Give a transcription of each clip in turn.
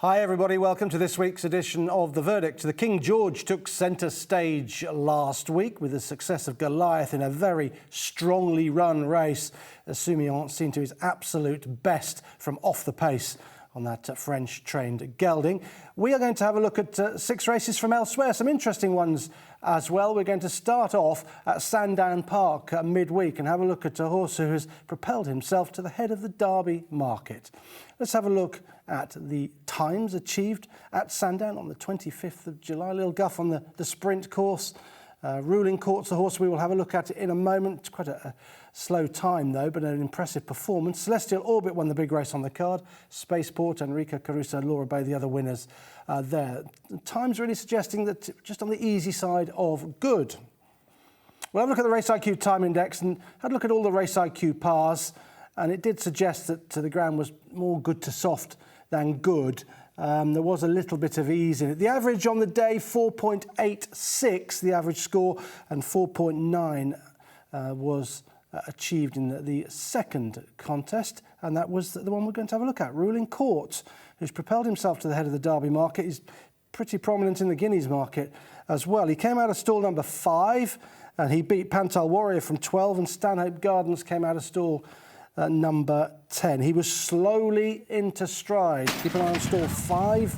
Hi everybody, welcome to this week's edition of The Verdict. The King George took centre stage last week with the success of Goliath in a very strongly run race. Soumillon seen to his absolute best from off the pace on that French-trained gelding. We are going to have a look at 6 races from elsewhere, some interesting ones as well. We're going to start off at Sandown Park midweek and have a look at a horse who has propelled himself to the head of the Derby market. Let's have a look at the times achieved at Sandown on the 25th of July. A little guff on the sprint course. Ruling Court's a horse we will have a look at in a moment. Quite a slow time though, but an impressive performance. Celestial Orbit won the big race on the card. Spaceport, Enrico Caruso and Laura Bay, the other winners there. Times really suggesting that just on the easy side of good. We'll have a look at the Race IQ Time Index and had a look at all the Race IQ pars, and it did suggest that the ground was more good to soft than good. There was a little bit of ease in it. The average on the day, 4.86, the average score, and 4.9 was achieved in the second contest, and that was the one we're going to have a look at. Ruling Court, who's propelled himself to the head of the Derby market. He's pretty prominent in the Guineas market as well. He came out of stall number 5, and he beat Pantal Warrior from 12, and Stanhope Gardens came out of stall number 10. He was slowly into stride. Keep an eye on stall 5.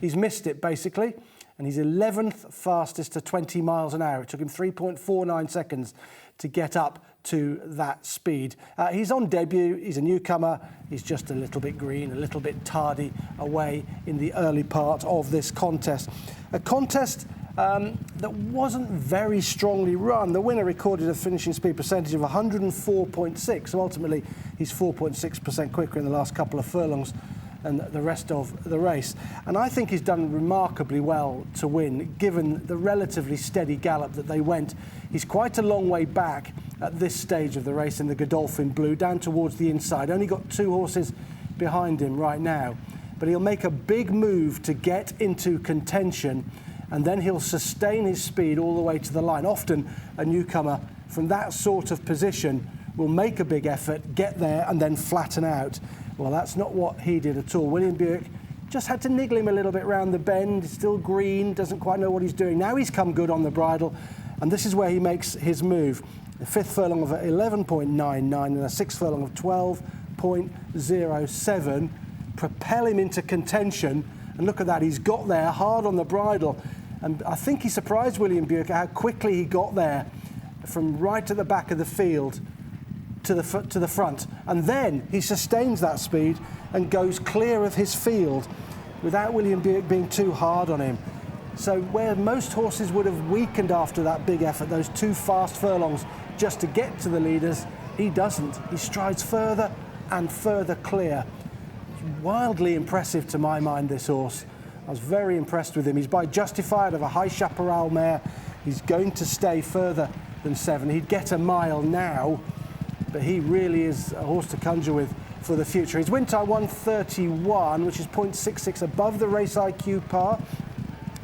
He's missed it basically, and he's 11th fastest to 20 miles an hour. It took him 3.49 seconds to get up to that speed. He's on debut, he's a newcomer, he's just a little bit green, a little bit tardy away in the early part of this contest. A contest that wasn't very strongly run. The winner recorded a finishing speed percentage of 104.6, so ultimately he's 4.6% quicker in the last couple of furlongs than the rest of the race. And I think he's done remarkably well to win, given the relatively steady gallop that they went. He's quite a long way back at this stage of the race in the Godolphin Blue, down towards the inside. Only got 2 horses behind him right now. But he'll make a big move to get into contention, and then he'll sustain his speed all the way to the line. Often a newcomer from that sort of position will make a big effort, get there and then flatten out. Well, that's not what he did at all. William Buick just had to niggle him a little bit round the bend. He's still green, doesn't quite know what he's doing. Now he's come good on the bridle, and this is where he makes his move. The 5th furlong of 11.99 and a 6th furlong of 12.07 propel him into contention. And look at that, he's got there hard on the bridle. And I think he surprised William Buick how quickly he got there from right at the back of the field to the front. And then he sustains that speed and goes clear of his field without William Buick being too hard on him. So where most horses would have weakened after that big effort, those 2 fast furlongs just to get to the leaders, he doesn't. He strides further and further clear. Wildly impressive to my mind, this horse. I was very impressed with him. He's by Justified of a High Chaparral mare. He's going to stay further than 7. He'd get a mile now, but he really is a horse to conjure with for the future. His win time 1:31, which is 0.66 above the Race IQ par.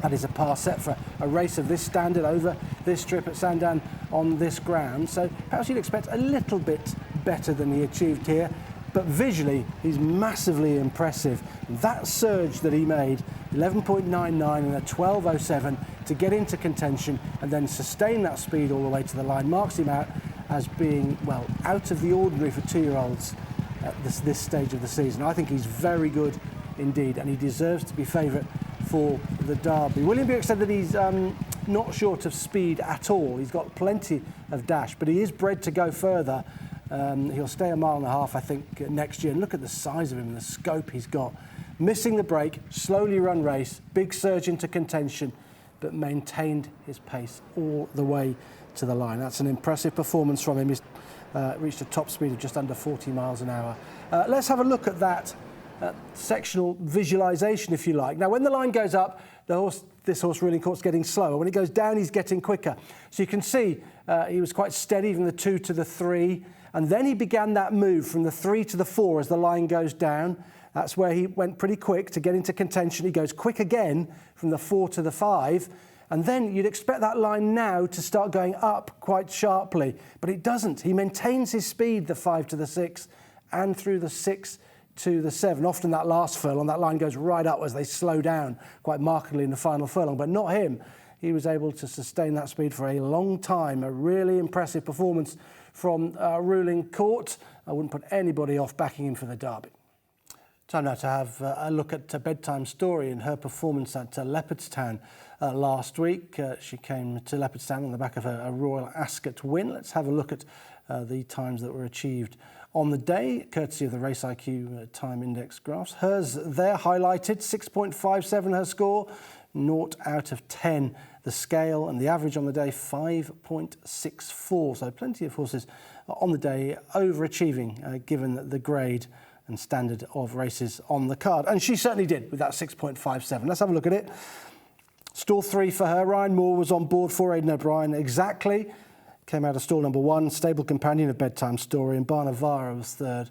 That is a par set for a race of this standard over this trip at Sandown on this ground. So perhaps you'd expect a little bit better than he achieved here. But visually, he's massively impressive. That surge that he made, 11.99 and a 12.07 to get into contention and then sustain that speed all the way to the line, marks him out as being, well, out of the ordinary for 2-year-olds at this stage of the season. I think he's very good indeed, and he deserves to be favourite for the Derby. William Buick said that he's not short of speed at all. He's got plenty of dash, but he is bred to go further. He'll stay a mile and a half, I think, next year. And look at the size of him and the scope he's got. Missing the break, slowly run race, big surge into contention, but maintained his pace all the way to the line. That's an impressive performance from him. He's reached a top speed of just under 40 miles an hour. Let's have a look at that sectional visualisation, if you like. Now, when the line goes up, this horse Ruling Court's getting slower. When it goes down, he's getting quicker. So you can see he was quite steady from the 2 to the 3. And then he began that move from the 3 to the 4 as the line goes down. That's where he went pretty quick to get into contention. He goes quick again from the 4 to the 5. And then you'd expect that line now to start going up quite sharply. But it doesn't. He maintains his speed, the 5 to the 6, and through the 6 to the 7. Often that last furlong, that line goes right up as they slow down quite markedly in the final furlong, but not him. He was able to sustain that speed for a long time. A really impressive performance from ruling court. I wouldn't put anybody off backing him for the Derby. Time now to have a look at Bedtime Story and her performance at Leopardstown last week. She came to Leopardstown on the back of a Royal Ascot win. Let's have a look at the times that were achieved on the day, courtesy of the Race IQ time index graphs. Hers there highlighted, 6.57 her score, 0 out of 10 the scale, and the average on the day 5.64. So plenty of horses on the day overachieving given the grade and standard of races on the card. And she certainly did with that 6.57. Let's have a look at it. Stall 3 for her. Ryan Moore was on board for Aidan O'Brien exactly. Came out of stall number 1, stable companion of Bedtime Story, and Barnavara was third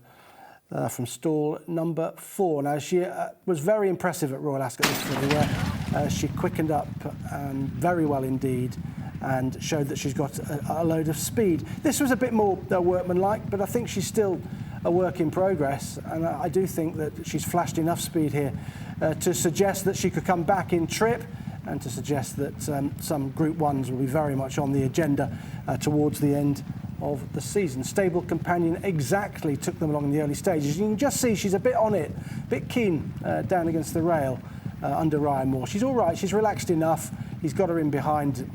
from stall number 4. Now, she was very impressive at Royal Ascot this filly, where she quickened up very well indeed and showed that she's got a load of speed. This was a bit more workmanlike, but I think she's still a work in progress, and I do think that she's flashed enough speed here to suggest that she could come back in trip, and to suggest that some Group 1s will be very much on the agenda towards the end of the season. Stable companion exactly took them along in the early stages. You can just see she's a bit on it, a bit keen down against the rail under Ryan Moore. She's all right, she's relaxed enough. He's got her in behind,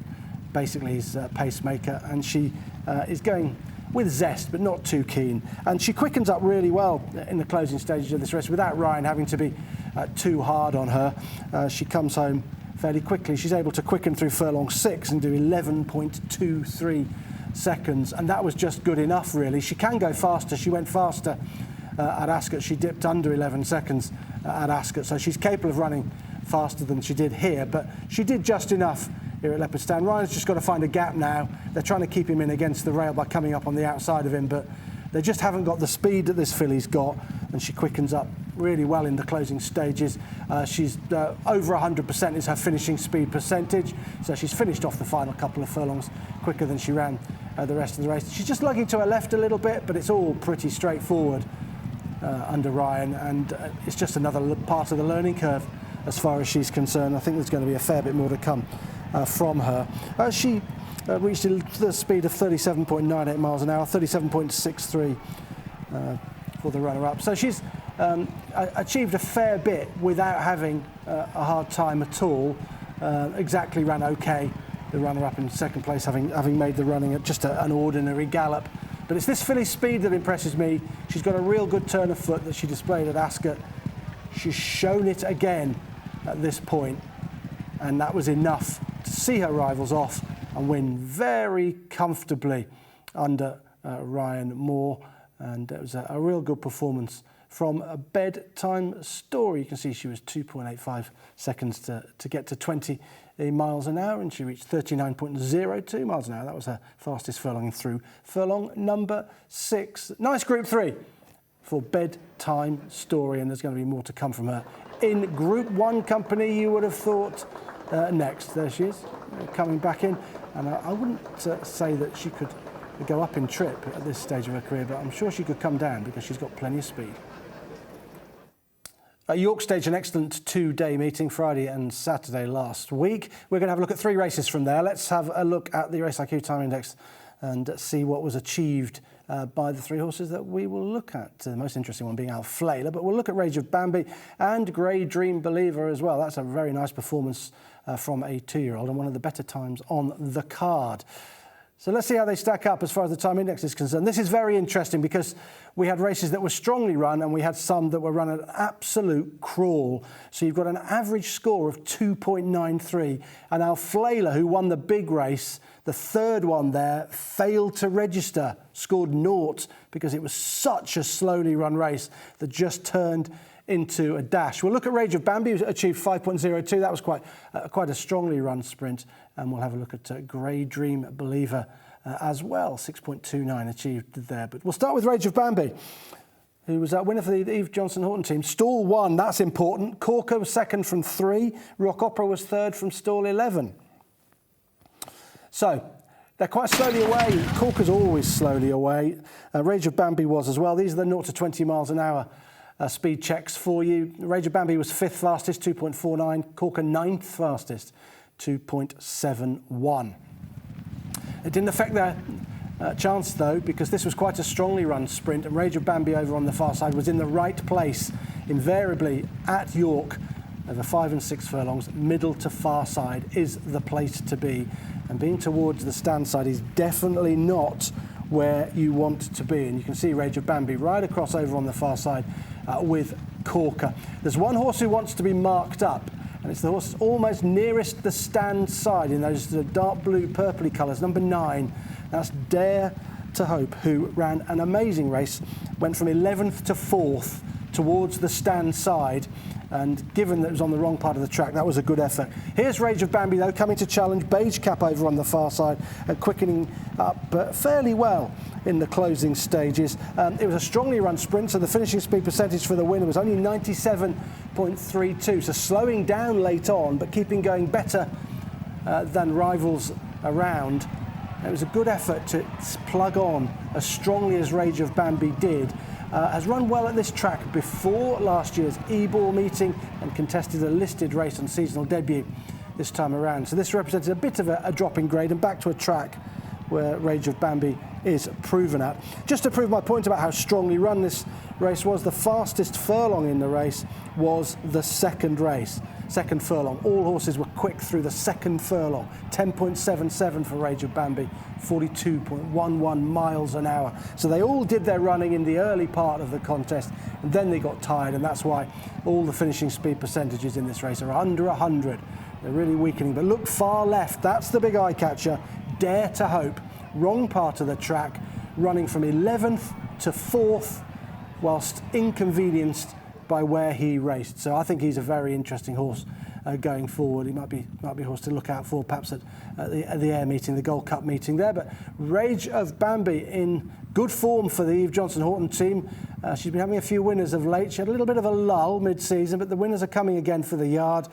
basically his pacemaker, and she is going with zest, but not too keen. And she quickens up really well in the closing stages of this race without Ryan having to be too hard on her. She comes home fairly quickly. She's able to quicken through furlong 6 and do 11.23 seconds, and that was just good enough, really. She can go faster. She went faster at Ascot. She dipped under 11 seconds at Ascot, so she's capable of running faster than she did here, but she did just enough here at Leopardstown. Ryan's just got to find a gap now. They're trying to keep him in against the rail by coming up on the outside of him, but they just haven't got the speed that this filly's got, and she quickens up really well in the closing stages. She's over 100% is her finishing speed percentage, so she's finished off the final couple of furlongs quicker than she ran the rest of the race. She's just lugging to her left a little bit, but it's all pretty straightforward under Ryan, and it's just another part of the learning curve as far as she's concerned. I think there's going to be a fair bit more to come from her. She reached the speed of 37.98 miles an hour, 37.63 for the runner-up. So she's achieved a fair bit without having a hard time at all. Exactly ran okay. The runner-up in second place, having made the running at just an ordinary gallop. But it's this filly's speed that impresses me. She's got a real good turn of foot that she displayed at Ascot. She's shown it again at this point, and that was enough to see her rivals off and win very comfortably under Ryan Moore. And it was a real good performance from a Bedtime Story. You can see she was 2.85 seconds to get to 20 miles an hour, and she reached 39.02 miles an hour. That was her fastest furlong through furlong number 6. Nice Group 3 for Bedtime Story, and there's going to be more to come from her in Group 1 company, you would have thought. Next, there she is, coming back in, and I wouldn't say that she could go up in trip at this stage of her career, but I'm sure she could come down because she's got plenty of speed. York staged an excellent 2-day meeting, Friday and Saturday last week. We're going to have a look at 3 races from there. Let's have a look at the Race IQ time index and see what was achieved by the 3 horses that we will look at. The most interesting one being Alflaila, but we'll look at Rage of Bambi and Grey Dream Believer as well. That's a very nice performance from a 2-year-old and one of the better times on the card. So let's see how they stack up as far as the time index is concerned. This is very interesting because we had races that were strongly run and we had some that were run at an absolute crawl. So you've got an average score of 2.93, and Alflaila, who won the big race, the third one there, failed to register, scored 0 because it was such a slowly run race that just turned into a dash. We'll look at Rage of Bambi, who achieved 5.02. That was quite a strongly run sprint. And we'll have a look at Grey Dream Believer as well, 6.29 achieved there. But we'll start with Rage of Bambi, who was winner for the Eve Johnson Horton team. Stall 1, that's important. Corker was second from 3. Rock Opera was third from stall 11. So they're quite slowly away. Corker's always slowly away. Rage of Bambi was as well. These are the 0 to 20 miles an hour speed checks for you. Rage of Bambi was 5th fastest, 2.49. Corker 9th fastest, 2.71. It didn't affect their chance though, because this was quite a strongly run sprint, and Rage of Bambi over on the far side was in the right place, invariably at York, over 5 and 6 furlongs. Middle to far side is the place to be, and being towards the stand side is definitely not where you want to be. And you can see Rage of Bambi right across over on the far side with Corker. There's one horse who wants to be marked up, and it's the horse that's almost nearest the stand side in those dark blue purpley colours, number 9. That's Dare to Hope, who ran an amazing race, went from 11th to 4th towards the stand side, and given that it was on the wrong part of the track, that was a good effort. Here's Rage of Bambi though, coming to challenge. Beige Cap over on the far side, quickening up fairly well in the closing stages. It was a strongly run sprint, so the finishing speed percentage for the winner was only 97.32, so slowing down late on but keeping going better than rivals around. It was a good effort to plug on as strongly as Rage of Bambi did. Has run well at this track before last year's Ebor meeting and contested a listed race on seasonal debut this time around. So this represented a bit of a drop in grade and back to a track where Rage of Bambi is proven at. Just to prove my point about how strongly run this race was, the fastest furlong in the race was the second furlong. All horses were quick through the second furlong. 10.77 for Rage of Bambi, 42.11 miles an hour. So they all did their running in the early part of the contest, and then they got tired, and that's why all the finishing speed percentages in this race are under 100. They're really weakening. But look far left, that's the big eye catcher. Dare to Hope, wrong part of the track, running from 11th to 4th, whilst inconvenienced by where he raced. So I think he's a very interesting horse going forward. He might be a horse to look out for, perhaps at the Ayr meeting, the Gold Cup meeting there. But Rage of Bambi in good form for the Eve Johnson-Horton team. She's been having a few winners of late. She had a little bit of a lull mid-season, but the winners are coming again for the yard.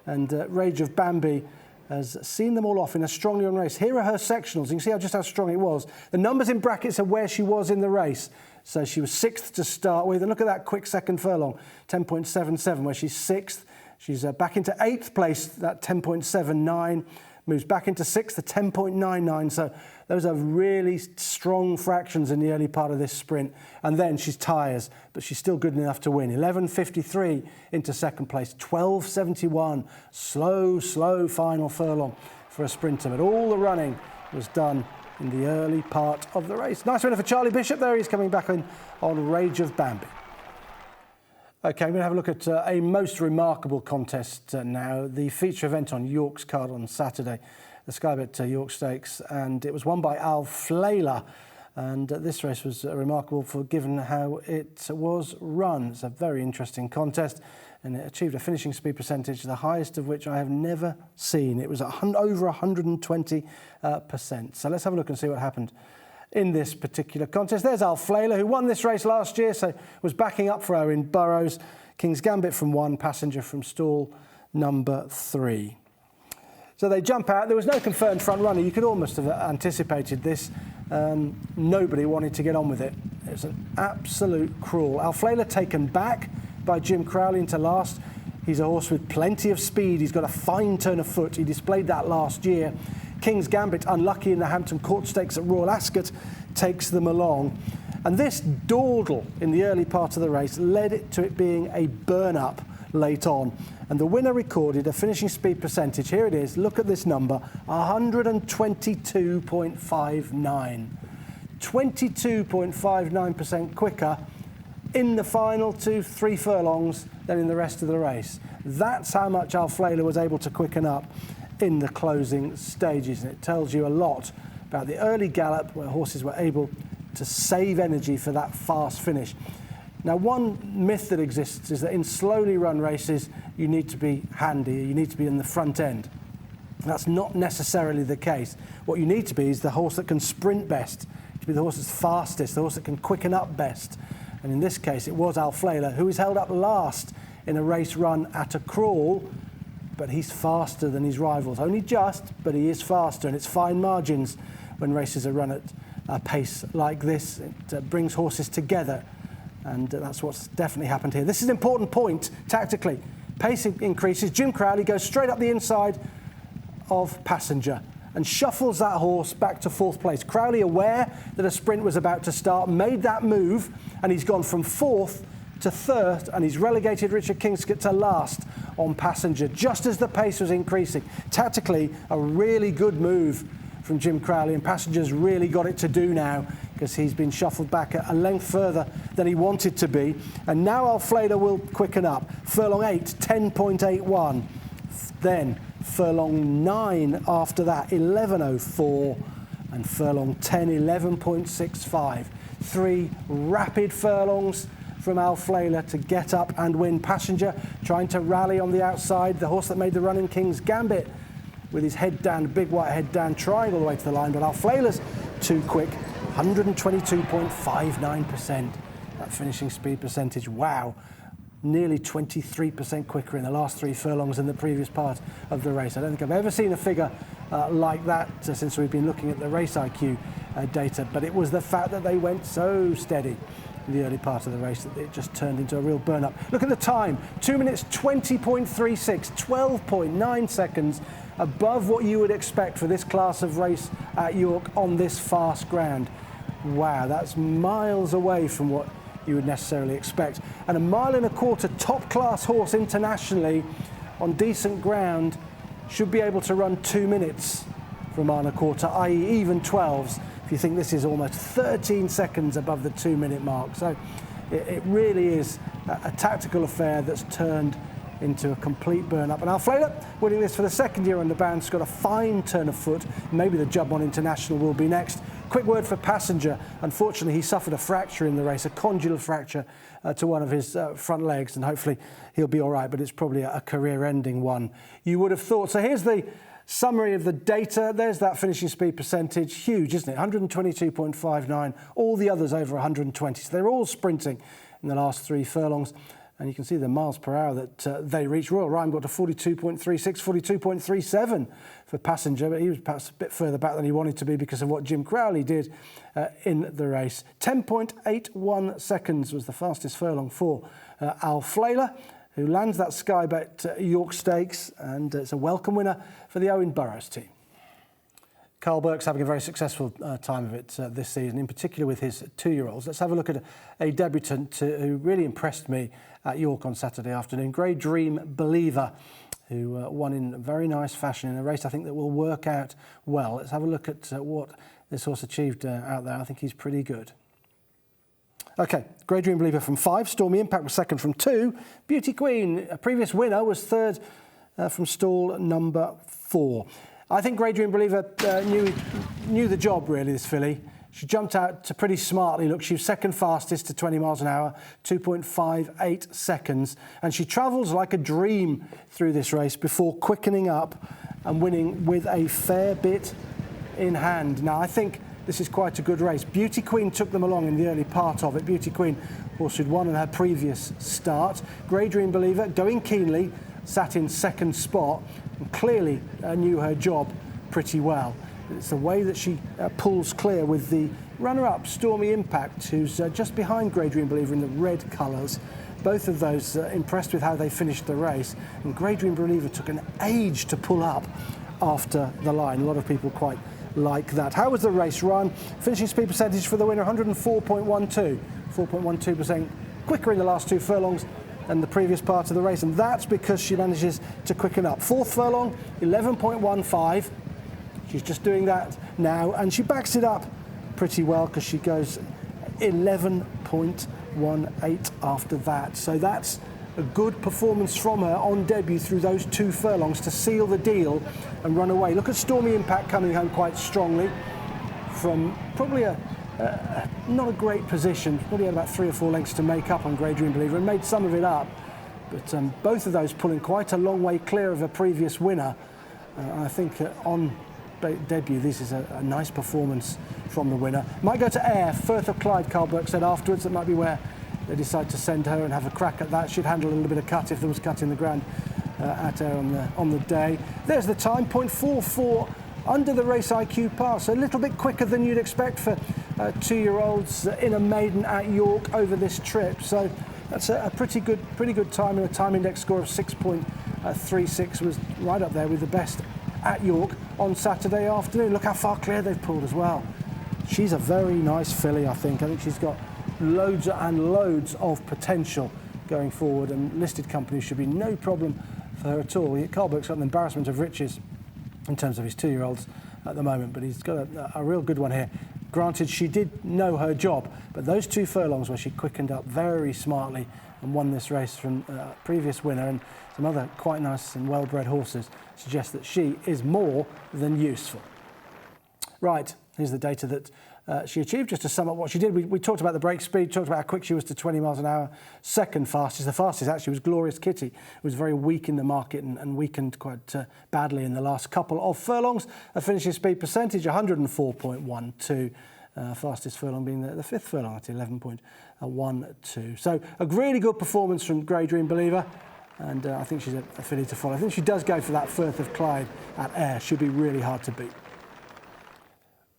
And Rage of Bambi has seen them all off in a strongly run race. Here are her sectionals. You can see just how strong it was. The numbers in brackets are where she was in the race. So she was 6th to start with. And look at that quick second furlong, 10.77, where she's 6th. She's back into 8th place, that 10.79. Moves back into 6th, the 10.99. So those are really strong fractions in the early part of this sprint. And then she's tires, but she's still good enough to win. 11.53 into second place, 12.71. Slow final furlong for a sprinter. But all the running was done in the early part of the race. Nice winner for Charlie Bishop there. He's coming back on Rage of Bambi. OK, we're going to have a look at a most remarkable contest now. The feature event on York's card on Saturday, the Sky Bet York Stakes, and it was won by Alflaila. And this race was remarkable for given how it was run. It's a very interesting contest, and it achieved a finishing speed percentage, the highest of which I have never seen. It was over 120%. So let's have a look and see what happened in this particular contest. There's Alflaila, who won this race last year, so was backing up for Owen Burrows. King's Gambit from 1, Passenger from stall number 3. So they jump out. There was no confirmed front runner. You could almost have anticipated this. Nobody wanted to get on with it. It was an absolute crawl. Alflaila taken back by Jim Crowley into last. He's a horse with plenty of speed. He's got a fine turn of foot. He displayed that last year. King's Gambit, unlucky in the Hampton Court Stakes at Royal Ascot, takes them along. And this dawdle in the early part of the race led it to it being a burn-up late on. And the winner recorded a finishing speed percentage, here it is, look at this number, 122.59. 22.59% quicker in the final 2-3 furlongs than in the rest of the race. That's how much Alflaila was able to quicken up in the closing stages, and it tells you a lot about the early gallop where horses were able to save energy for that fast finish. Now, one myth that exists is that in slowly run races you need to be handy, you need to be in the front end. That's not necessarily the case. What you need to be is the horse that can sprint best, to be the horse that's fastest, the horse that can quicken up best. And in this case it was Alflaila, who is held up last in a race run at a crawl, but he's faster than his rivals. Only just, but he is faster, and it's fine margins when races are run at a pace like this. It brings horses together And that's what's definitely happened here. This is an important point tactically. Pace increases. Jim Crowley goes straight up the inside of Passenger and shuffles that horse back to 4th place. Crowley, aware that a sprint was about to start, made that move, and he's gone from 4th to 3rd, and he's relegated Richard Kingscott to last on Passenger, just as the pace was increasing. Tactically, a really good move from Jim Crowley, and Passenger's really got it to do now, because he's been shuffled back a length further than he wanted to be. And now Alflaila will quicken up. Furlong 8, 10.81. Then Furlong 9 after that, 11.04. And Furlong 10, 11.65. 3 rapid furlongs from Alflaila to get up and win. Passenger trying to rally on the outside. The horse that made the run in King's Gambit, with his head down, big white head down, trying all the way to the line. But Alflaila's too quick. 122.59%. That finishing speed percentage, wow. Nearly 23% quicker in the last 3 furlongs than the previous part of the race. I don't think I've ever seen a figure like that since we've been looking at the race IQ data, but it was the fact that they went so steady in the early part of the race that it just turned into a real burn-up. Look at the time, 2 minutes 20.36, 12.9 seconds above what you would expect for this class of race at York on this fast ground. Wow, that's miles away from what you would necessarily expect. And 1.25 miles top-class horse internationally on decent ground should be able to run 2 minutes for 1.25 miles, i.e. even 12s, if you think this is almost 13 seconds above the 2-minute mark. So it really is a tactical affair that's turned into a complete burn-up. And Alflaila, winning this for the 2nd year on the bounce, got a fine turn of foot. Maybe the Jubbon International will be next. Quick word for Passenger. Unfortunately, he suffered a fracture in the race, a condylar fracture to one of his front legs, and hopefully he'll be all right, but it's probably a career-ending one, you would have thought. So here's the summary of the data. There's that finishing speed percentage. Huge, isn't it? 122.59. All the others over 120. So they're all sprinting in the last 3 furlongs. And you can see the miles per hour that they reached. Royal Rhyme got to 42.36, 42.37 for Passenger, but he was perhaps a bit further back than he wanted to be because of what Jim Crowley did in the race. 10.81 seconds was the fastest furlong for Alflaila, who lands that Sky Bet York Stakes, and it's a welcome winner for the Owen Burrows team. Carl Burke's having a very successful time of it this season, in particular with his 2-year-olds. Let's have a look at a debutant who really impressed me at York on Saturday afternoon. Grey Dream Believer, who won in very nice fashion in a race I think that will work out well. Let's have a look at what this horse achieved out there. I think he's pretty good. OK, Grey Dream Believer from 5. Stormy Impact was 2nd from 2. Beauty Queen, a previous winner, was 3rd from stall number 4. I think Grey Dream Believer knew the job, really, this filly. She jumped out pretty smartly. Look, she was 2nd fastest to 20 miles an hour, 2.58 seconds. And she travels like a dream through this race before quickening up and winning with a fair bit in hand. Now, I think this is quite a good race. Beauty Queen took them along in the early part of it. Beauty Queen, horse who'd won in her previous start. Grey Dream Believer, going keenly, sat in 2nd spot and clearly knew her job pretty well. It's the way that she pulls clear with the runner-up, Stormy Impact, who's just behind Grey Dream Believer in the red colours. Both of those impressed with how they finished the race. And Grey Dream Believer took an age to pull up after the line. A lot of people quite like that. How was the race run? Finishing speed percentage for the winner, 104.12. 4.12%, quicker in the last 2 furlongs than the previous part of the race, and that's because she manages to quicken up. 4th furlong, 11.15. She's just doing that now, and she backs it up pretty well because she goes 11.18 after that. So that's a good performance from her on debut through those 2 furlongs to seal the deal and run away. Look at Stormy Impact coming home quite strongly from probably not a great position. Probably had about 3 or 4 lengths to make up on Grey Dream Believer and made some of it up. But both of those pulling quite a long way clear of a previous winner. I think on debut, this is a nice performance from the winner. Might go to Ayr, Firth of Clyde, Carl Burke said afterwards. That might be where they decide to send her and have a crack at that. Should handle a little bit of cut if there was cut in the ground at Ayr on the day. There's the time, 0.44 under the race IQ pass. A little bit quicker than you'd expect for 2-year-olds in a maiden at York over this trip. So that's a pretty good time, and a time index score of 6.36 was right up there with the best at York on Saturday afternoon. Look how far clear they've pulled as well. She's a very nice filly, I think. I think she's got loads and loads of potential going forward, and listed companies should be no problem for her at all. Carlberg's got an embarrassment of riches in terms of his 2-year-olds at the moment, but he's got a real good one here. Granted, she did know her job, but those 2 furlongs where she quickened up very smartly and won this race from a previous winner and some other quite nice and well-bred horses suggest that she is more than useful. Right, here's the data that she achieved. Just to sum up what she did, we talked about the break speed, talked about how quick she was to 20 miles an hour. Second fastest, the fastest actually was Glorious Kitty. It was very weak in the market and weakened quite badly in the last couple of furlongs. A finishing speed percentage, 104.12. Fastest furlong being the 5th furlong at 11.12. So a really good performance from Grey Dream Believer, and I think she's a filly to follow. I think she does go for that Firth of Clyde at Ayr. Should be really hard to beat.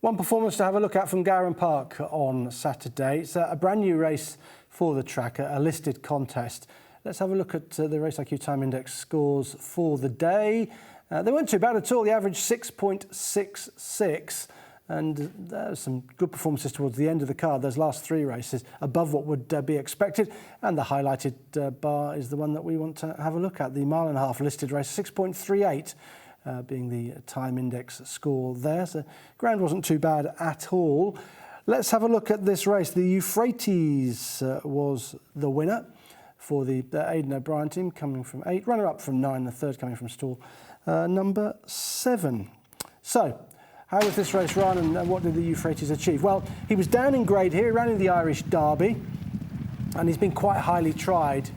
One performance to have a look at from Gowran Park on Saturday. It's a brand new race for the track, a listed contest. Let's have a look at the Race IQ Time Index scores for the day. They weren't too bad at all. The average 6.66, and there's some good performances towards the end of the card. Those last 3 races above what would be expected, and the highlighted bar is the one that we want to have a look at. The 1.5 mile listed race, 6.38. Being the time index score there. So ground wasn't too bad at all. Let's have a look at this race. The Euphrates was the winner for the Aidan O'Brien team, coming from 8. Runner-up from 9, the third coming from stall number 7. So, how was this race run and what did the Euphrates achieve? Well, he was down in grade here. He ran in the Irish Derby, and he's been quite highly tried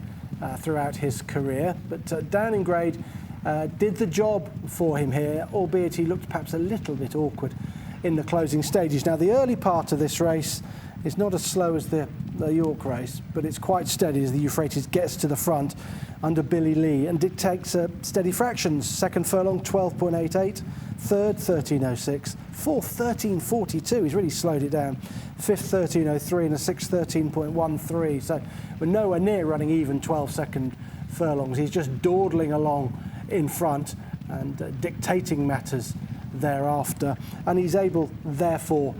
throughout his career. But down in grade, did the job for him here, albeit he looked perhaps a little bit awkward in the closing stages. Now, the early part of this race is not as slow as the York race, but it's quite steady as the Euphrates gets to the front under Billy Lee and dictates steady fractions. Second furlong, 12.88. Third, 13.06. Fourth, 13.42. He's really slowed it down. Fifth, 13.03, and a sixth, 13.13. So we're nowhere near running even 12-second furlongs. He's just dawdling along in front and dictating matters thereafter, and he's able therefore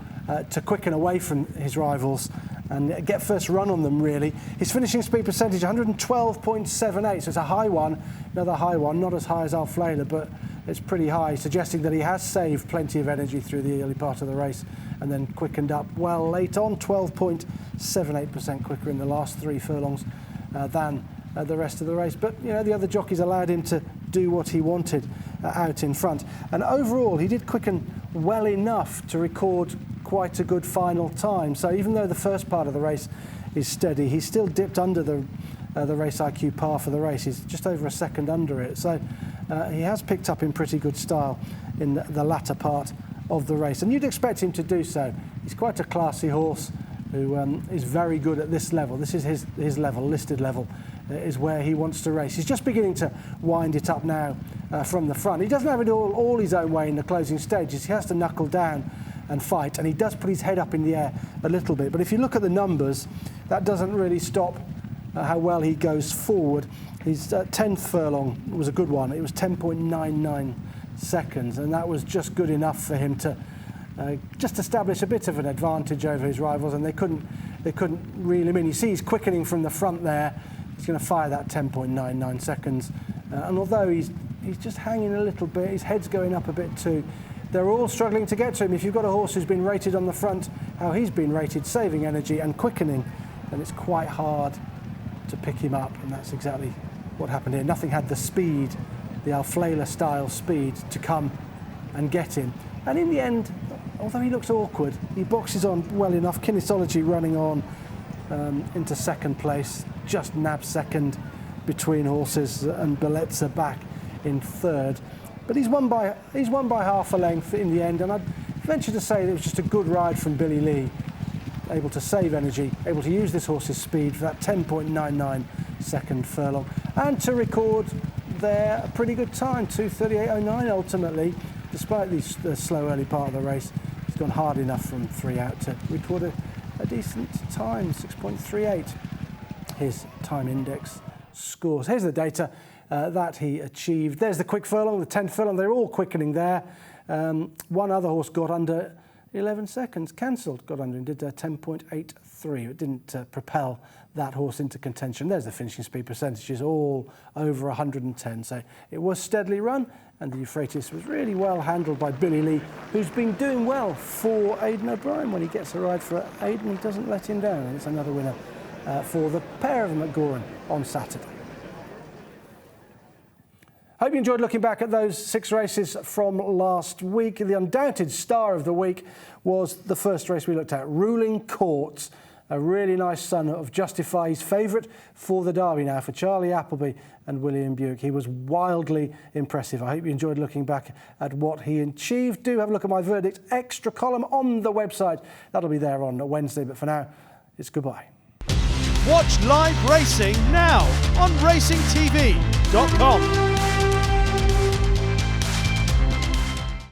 to quicken away from his rivals and get first run on them really. His finishing speed percentage 112.78, so it's a high one, another high one, not as high as Alflaila, but it's pretty high, suggesting that he has saved plenty of energy through the early part of the race and then quickened up well late on, 12.78% quicker in the last 3 furlongs than the rest of the race. But you know, the other jockeys allowed him to do what he wanted out in front, and overall he did quicken well enough to record quite a good final time. So even though the first part of the race is steady, he's still dipped under the Race IQ par for the race. He's just over a second under it, so he has picked up in pretty good style in the latter part of the race, and you'd expect him to do so. He's quite a classy horse who is very good at this level. This is his level, listed level, is where he wants to race. He's just beginning to wind it up now from the front. He doesn't have it all his own way in the closing stages. He has to knuckle down and fight, and he does put his head up in the air a little bit. But if you look at the numbers, that doesn't really stop how well he goes forward. His 10th furlong was a good one. It was 10.99 seconds, and that was just good enough for him to just establish a bit of an advantage over his rivals, and they couldn't reel him in. You see he's quickening from the front there. He's going to fire that 10.99 seconds, and although he's just hanging a little bit, his head's going up a bit too. They're all struggling to get to him. If you've got a horse who's been rated on the front, how he's been rated, saving energy and quickening, then it's quite hard to pick him up, and that's exactly what happened here. Nothing had the speed, the Alflaila style speed, to come and get him. And in the end, although he looks awkward, he boxes on well enough. Kinesiology running on into second place, just nab second between horses, and Belletza back in third. But he's won by half a length in the end, and I'd venture to say that it was just a good ride from Billy Lee, able to save energy, able to use this horse's speed for that 10.99 second furlong, and to record there a pretty good time, 2:38.09 ultimately, despite the slow early part of the race. gone hard enough from 3 out to record a decent time, 6.38. His time index scores. Here's the data that he achieved. There's the quick furlong, the 10 furlong. They're all quickening there. One other horse got under 11 seconds, cancelled, got under and did 10.83. It didn't propel that horse into contention. There's the finishing speed percentages, all over 110. So it was steadily run, and the Euphrates was really well handled by Billy Lee, who's been doing well for Aidan O'Brien. When he gets a ride for Aidan, he doesn't let him down, and it's another winner for the pair of them at Goring on Saturday. Hope you enjoyed looking back at those 6 races from last week. The undoubted star of the week was the first race we looked at, Ruling Court. A really nice son of Justify's favourite for the Derby now, for Charlie Appleby and William Buick. He was wildly impressive. I hope you enjoyed looking back at what he achieved. Do have a look at my verdict extra column on the website. That'll be there on Wednesday, but for now, it's goodbye. Watch live racing now on racingtv.com.